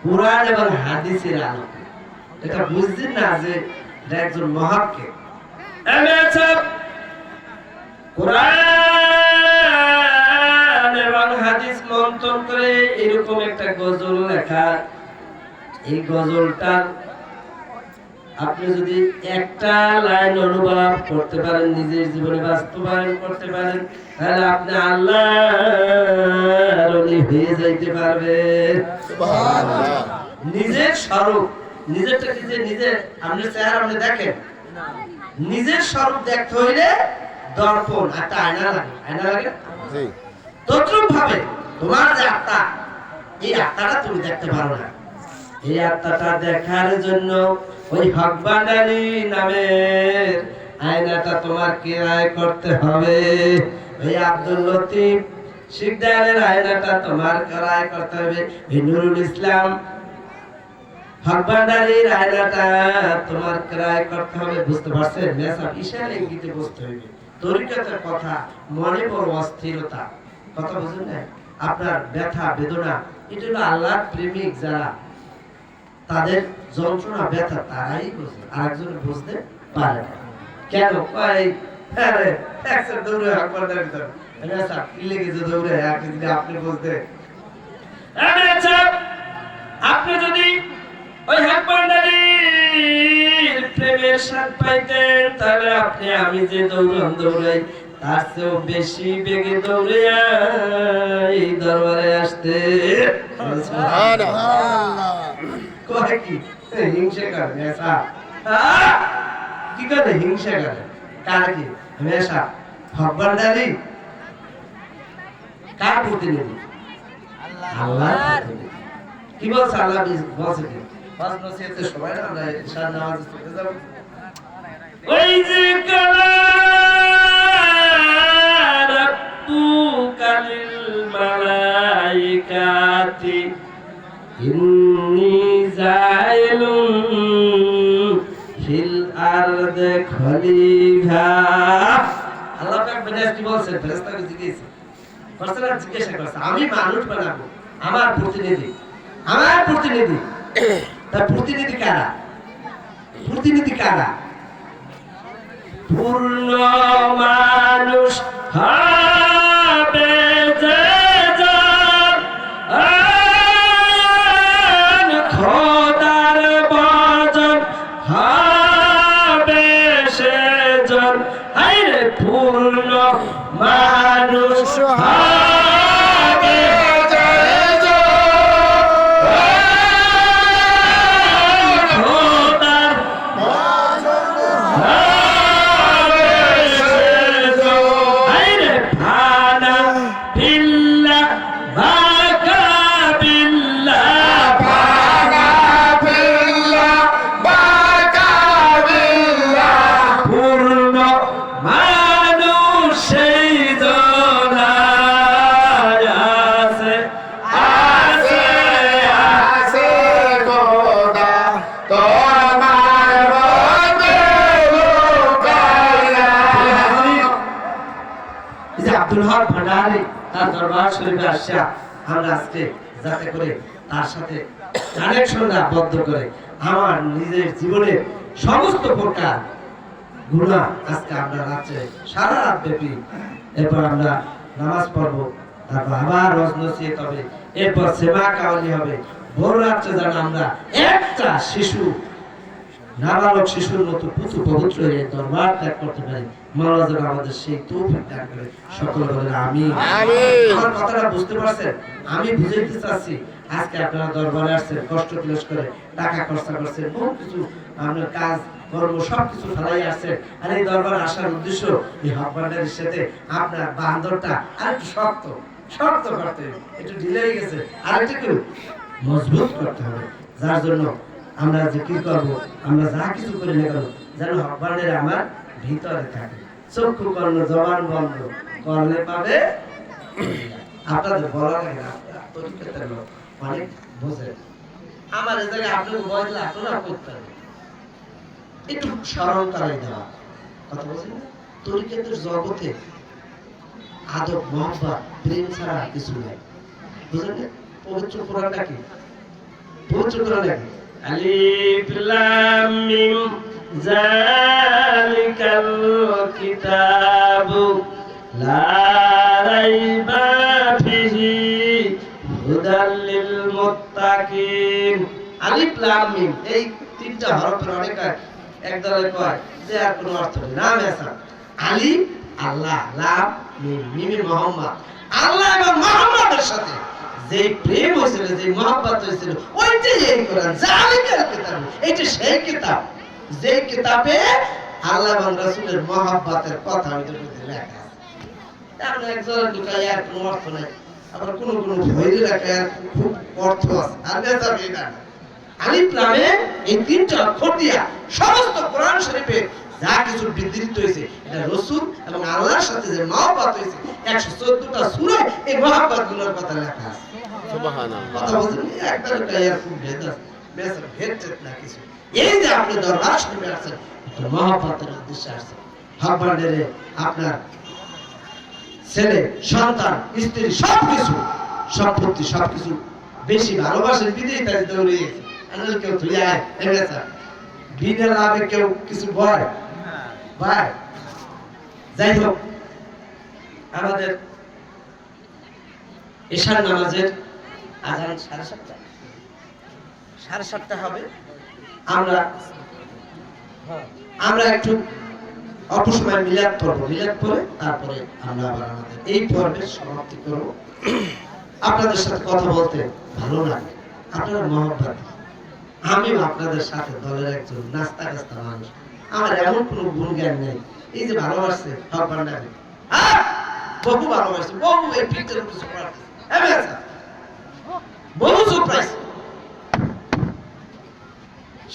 কুরআন এবং হাদিসের আলোকে। এটা বুঝছেন না যে এটা একজন মহাক্কিক। কুরআন এবং হাদিস মন্থন করে এরকম একটা গজল লেখা। এই গজলটা আপনি যদি একটা লাইন অনুভব করতে পারেন, নিজের জীবনে বাস্তবায়ন করতে পারেন, তাহলে আপনি আল্লাহর ওলি হয়ে যাইতে পারবেন। সুবহানাল্লাহ। নিজের স্বরূপ, নিজেরটাকে যে নিজে আপনি চেহারা আপনি দেখেন, নিজের স্বরূপ দেখতে হইলে দর্পণ একটা আয়না লাগে। আয়না লাগে জি। তদ্রূপ ভাবে তোমার যে আত্মা, এই আত্মাটা তুমি দেখতে পারো না। এই আত্মাটা দেখার জন্য ওই হক ভান্ডারী নামের আয়নাটা তোমার ক্রয় করতে হবে। ওই আব্দুল লতিফ শিকদারের আয়নাটা তোমার ক্রয় করতে হবে। এই নুরুল ইসলাম হক ভান্ডারীর আয়নাটা তোমার ক্রয় করতে হবে। বুঝতে পারছেন? মেসাব ইশারা ইঙ্গিতে বুঝতে হবে। তরিকতের কথা, মনে বড় অস্থিরতা, কথা বুঝুন না, আপনার ব্যথা বেদনা, এটা হলো আল্লাহর প্রেমিক যারা, তাদের যন্ত্রণা ব্যথা তারাই বুঝে, আরেকজন বুঝতে পারে না। কেন কয় আরে একশো দৌড়ে আকবরের ভিতর আচ্ছা কি লেগেছে দৌড়ে আপনি বুঝতে আপনি যদি ওই আকবরের প্রেমের স্বাদ পাইতেন, তাহলে আপনি আমি যে দৌড়াই তার চেয়েও বেশি বেগে দৌড়ে এই দরবারে আসতে। কয় কি হিংসা করে মেসা, কি করে হিংসা করে? কার কি মেসা হক ভান্ডারী কার প্রতিনিধি? আল্লাহ। কি বলছে আল্লাহ? বলছে কি পাঁচ নসিহতের সময় না আমরা ইশার নামাজ পড়তে যাব, ওই যে রাব্বুকালিল মালাইকাতি ইন্নী জাইলুন ফিল আরদে খলিফা। আল্লাহ পাক বেদাস কি বলছেন? ফেরেশতাকে জিজ্ঞেস করছে, আমি মানুষ বানাবো, আমার প্রতিনিধি, আমার প্রতিনিধি। তার প্রতিনিধি কারা? প্রতিনিধি কারা? পূর্ণ মানুষ হবে যে খোদার বচন হবে সেজন। হায়রে পূর্ণ মানুষ হবে খোদার হায়রে ফানা বিল্লাহ বাকা বিল্লাহ ফানা বিল্লাহ বাকা বিল্লাহ। পূর্ণ মানুষ সেই জনায় আছে আছে আছে খোদা তোমার মধ্যে লুকায়া। এই যে আব্দুল হক ভান্ডারী তার দরবার শরীফে আসছে, আমরা আজকে যাতে করে তার সাথে কানেকশনটা বদ্ধ করে আমার নিজের জীবনের সমস্ত প্রকার গুনাহ আজকে আমরা রাত্রে সারা রাত ব্যাপী, এরপর আমরা নামাজ পড়বো, তারপর আবার রোজ নসিহত হবে, এরপর সেবা কাওয়ালি হবে। ভোর রাত্রে যেন আমরা একটা শিশু, নাবালক শিশুর মতো পুতু পবিত্র হয়ে দরবার ত্যাগ করতে পারি। মাওলা যেন আমাদের সেই তৌফিক দান করে। সকলে বলেন আমিন। আমার কথাটা বুঝতে পারছেন? আমি বুঝাইতে চাচ্ছি, আজকে আপনারা দরবারে আসছেন, কষ্ট ক্লেশ করে টাকা খরচা করছেন, বহু কিছু আপনার কাজ কর্ম সবকিছু ফেলাই আসছেন, আর এই দরবারে আসার উদ্দেশ্য এই হক ভান্ডারীর সাথে আপনার বান্ধবটা আর একটু শক্ত শক্ত করতে হবে, একটু ঢিলে হয়ে গেছে, আর একটু মজবুত করতে হবে। যার জন্য আমরা জিকির করব, আমরা যা কিছু করি না কেন যেন হক ভান্ডারী আমার ভিতরে থাকে। চক্ষু কর্ণ জবান বন্ধ করলে পাবে। আপনাদের বলা লাগে না, তরিকতের লোক অনেক বোঝে। আমার এই জায়গায় আপনি ভয় দিলে আপনারা করতে হবে, একটু স্মরণ করাই দেওয়া। কথা বলছেন? তরিকতের জগতে আদব মহব্বত প্রেম ছাড়া কিছু নেই, বুঝলেন? পবিত্র কোরআনটা কি? পবিত্র কোরআন কি? আলিফ লাম মিম যালিকাল কিতাবু লা রাইবা ফিহি হুদাল লিল মুত্তাকিন। আলিফ লাম মিম এই তিনটা হরফের অনেক এক দলে কয় যে আর কোনো অর্থ নেই, নাম আছে। আলিফ আল্লাহ, লাম মিম মিমের মোহাম্মদ। আল্লাহ এবং মুহাম্মাদের সাথে যে প্রেম হয়েছিল, যে মহব্বত হয়েছিল, ওইটাই এই কোরআন। জালিকাল কিতাব, এটা সেই কিতাব যে কিতাবে আল্লাহ এবং রাসূলের মহব্বতের কথা ওইটার মধ্যে লেখা আছে। তাহলে একজনের ঢুকায় আর কোনো অর্থ নাই, আবার কোনো ভৈরি লেখায় খুব অর্থ আছে। আর বেজাবে না আলিফ লামে এই তিনটা অক্ষর দিয়া সমস্ত কোরআন শরীফে যা কিছু বিধৃত হয়েছে এটা রাসূল এবং আল্লাহর সাথে যে মহব্বত হয়েছে 114টা সূরায় এই মহব্বতগুলোর কথা লেখা আছে। সুবহানাল্লাহ। কথা বলছেন একটা লেখায় খুব ভেদ আছে, ভেদ না কিছু। এই যে আপনি দরবার শরীফে আসছেন এটা মহব্বতের উদ্দেশ্যে আসছেন। হক ভান্ডারে আপনার ছেলে সন্তান স্ত্রী সবকিছু সম্পত্তি সবকিছু বেশি ভালোবাসেন বিদেই তাই দৌড়ে গেছে। আনলে কেউ তুই আয় এমএসা বিনা লাভে কেউ কিছু বয় ভাই। যাই হোক, আমাদের ঈশার নামাজের আজান 7:30 হবে। আমরা একটু অল্প সময় মিলাদ পড়বো, মিলাদ পড়ে তারপরে আমরা আবার আমাদের এই পর্বের সমাপ্তি করব। আপনাদের সাথে কথা বলতে ভালো লাগে, আপনারা মহব্বত। আমিও আপনাদের সাথে দলের একজন নাস্তা কাস্তা মানুষ, আমার এমন কোনো গুণ জ্ঞান নেই। এই যে ভালোবাসছে হক ভান্ডারে, বহু ভালোবাসছে, বহু এই পিকচারের কিছু পড়াচ্ছে, বহু সারপ্রাইজ।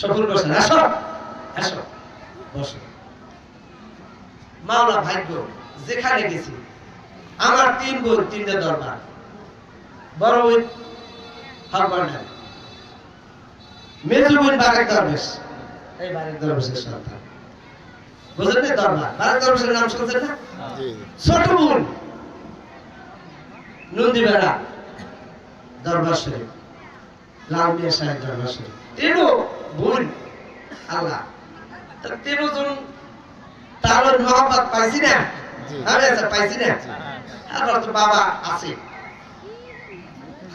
সকল বসেন, আসো আসো বসো। মাওলা ভাগ্য যেখানে গেছি, আমার 3 বোন 3টে দরবার। বড় বোন হক ভান্ডারে, মেজু বোন বারেক দরবেশ, এই বারেক দরবেশের সন্তান, বুঝলেন না? দরবার বারেক দরবেশের নাম শুনছেন না? ছোট বোন নন্দীবেড়া দরবার শরীফ, লাল মিয়া সাহেব দরবার শরীফ। 3 বোন আল্লাহ, 3 জন তার মহব্বত পাইছি না? পাইছি না? আবার তো বাবা আছে।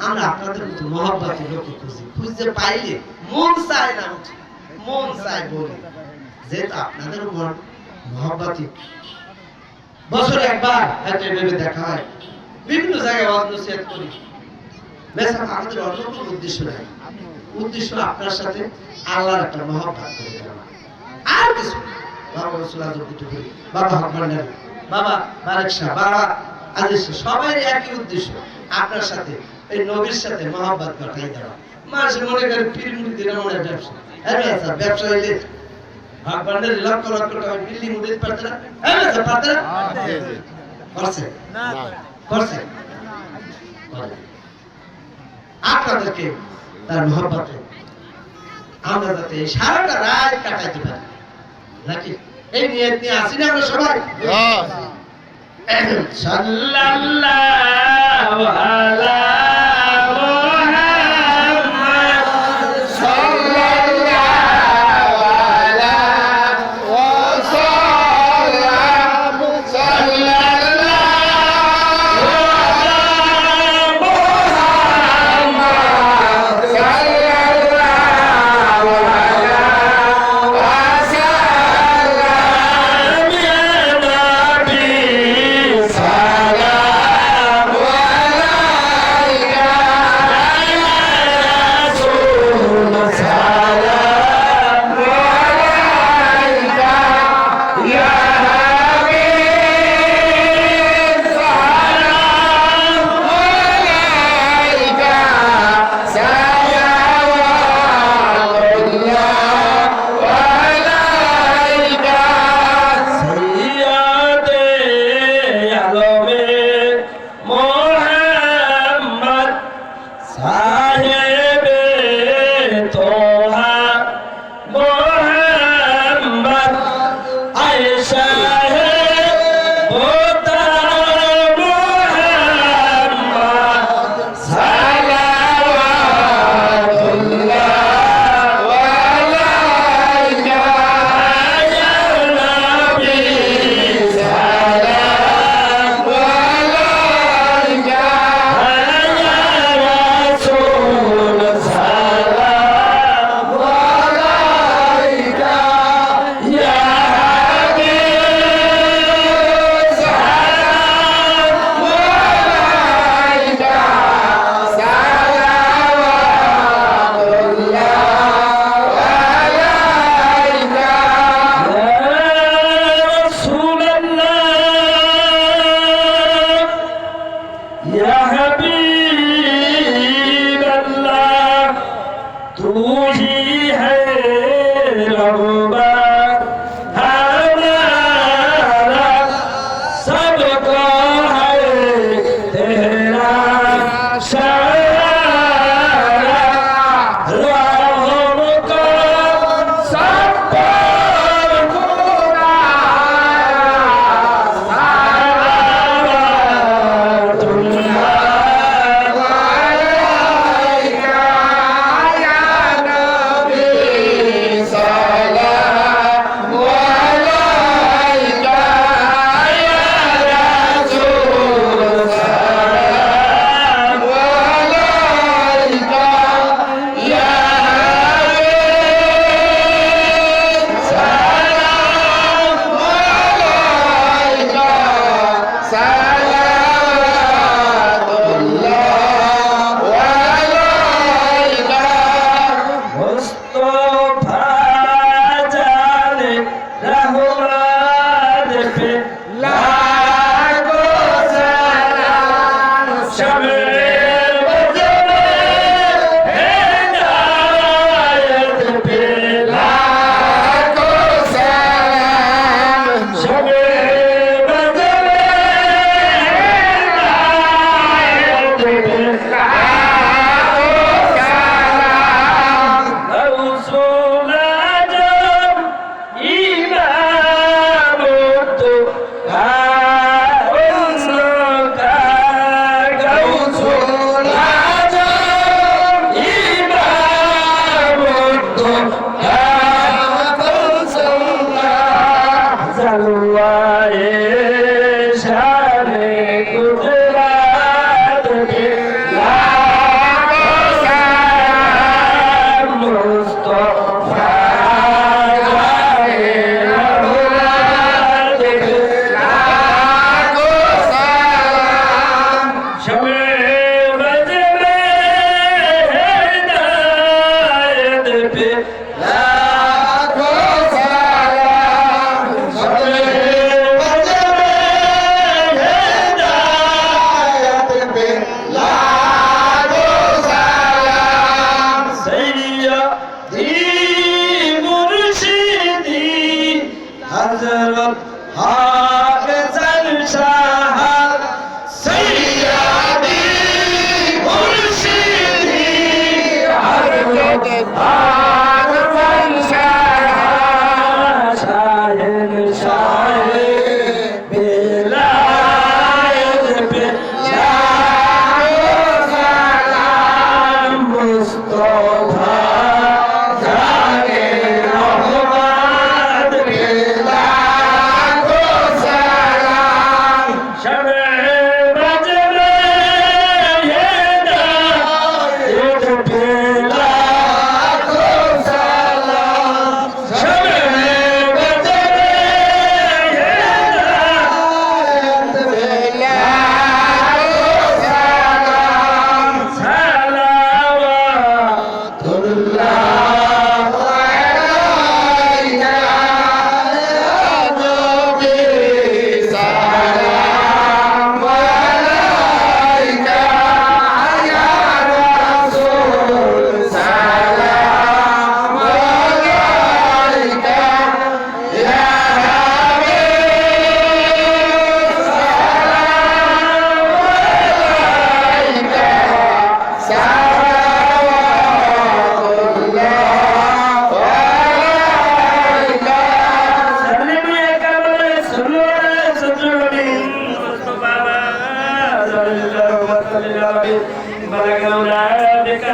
আমরা আপনাদের মতো মহব্বতের লোককে খুঁজি, খুঁজতে পাইলে মন চায় না, মন চায় বলি, যেহেতু আপনাদের মহব্বতী বছরে একবার হয়তো এভাবে দেখা হয়, বিভিন্ন জায়গায় নসিহত করি। আমাদের অন্য কোনো উদ্দেশ্য নাই, উদ্দেশ্য আপনার সাথে আল্লাহর একটা মহব্বত করে দেওয়া, আর কিছু। বাবা রসুল আজম করি, বাবা হক ভান্ডারী, বাবা বারেক শাহ, বাবা আজিজ শাহ, সবাই একই উদ্দেশ্য, আপনার সাথে এই নবীর সাথে মহব্বত ঘটাই দেওয়া। মানুষ মনে করে পীর মুরিদের মনে ব্যবসা, ব্যবসা হইলে হক ভান্ডারী লক্ষ লক্ষ টাকা বিল্ডিং উঠে পারতে না, পারতে না, করছে করছে। আপনাদেরকে তার মহব্বতে আমরা যাতে সারাটা রাত কাটাইতে পারি, নাকি এই নিয়ত নিয়ে আসি না আমরা সবাই? সাল্লাল্লাহু আলা সালাম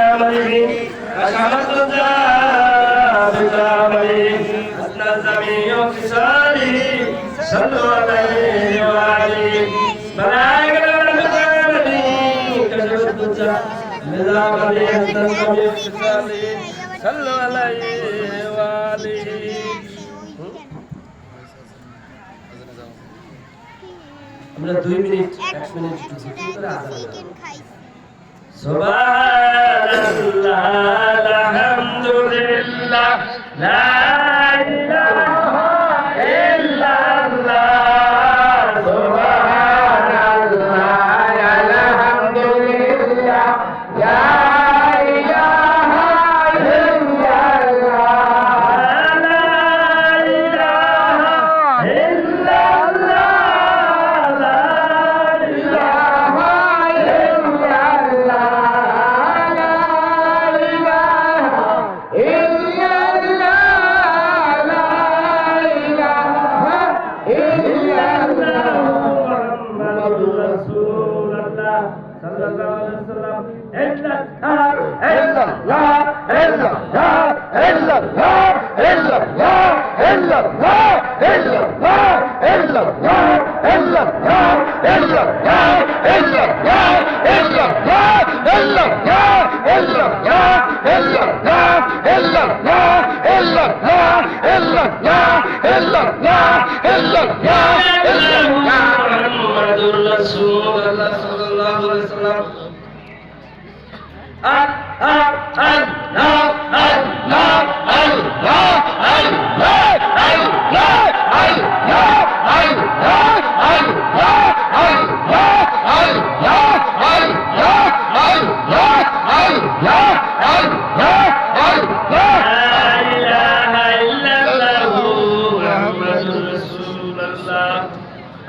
بجامله أشعرت بجامله أثنى جميع خصاله صلوا عليه وعليه ملائكة بجامله كشفت بجامله أثنى جميع خصاله صلوا عليه وعليه আমরা 2 মিনিট 1 মিনিট জিকির করে আজান সুবহানাল্লাহ আলহামদুলিল্লাহ লা ইলাহা ইল্লাল্লাহ সুবহানাল্লাহ আলহামদুলিল্লাহ লা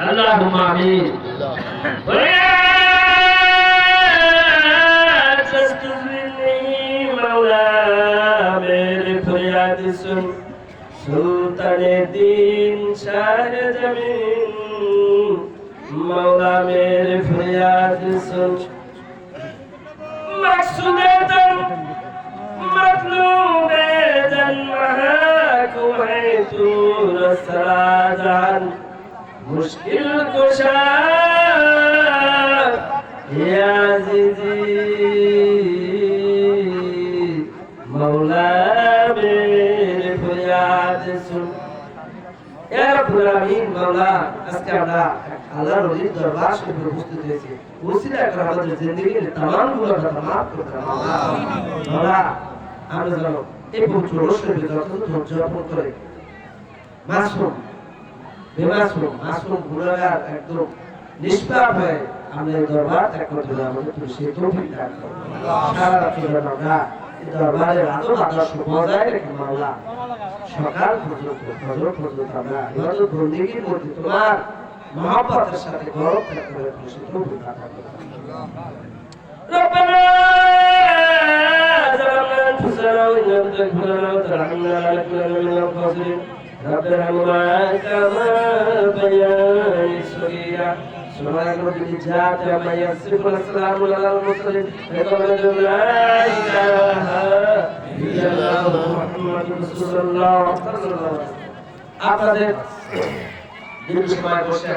اللهم آمين ويا تستغفرني مولا मेरे फरियाद सुन सुल्तान दीन शाह जमीन मौला मेरे फरियाद सुन मकसूद तन मतलूब जन महकूम है तू रसराजान मुश्किल कुशा या अज़ीज़ी मौला मेरे फरियाद सुन या रब्बुल आमीन मौला আজকে আমরা আল্লাহর ওলির দরবার শরীফে উপস্থিত হয়েছি ওসিলা করে আমাদের জিন্দেগির तमाम গুনাহকে মাফ করে দাও মওলা আমরা যেন এই পবিত্র রোশনের যতটুকু ধৈর্য ধারণ করে মাসুম মাসুম গুনাহগার একদম নিষ্পাপ হয়ে আমরা এই দরবার ত্যাগ করতে হবে আমাদের তুমি সেই তৌফিক দান করো সারা রাত আমরা এই দরবারের আদব আদর্শ বজায় রেখে মাওলা সকাল পর্যন্ত ফজর পর্যন্ত আমরা ইবাদত বন্দেগীর মধ্যে তোমার মহব্বতের সাথে গরব থাকতে হবে তুমি সেই তৌফিক দান করো ربنا ظلمنا انفسنا وان لم تغفر لنا وترحمنا لنكونن من الخاسرين رب ارحمنا كما ربياني صغيرا سبحان ربك العزة عما يصفون وسلام على المرسلين والحمد لله لا اله الا الله محمد رسول الله صلى الله عليه وسلم আপনাদের দীর্ঘ সময় বসে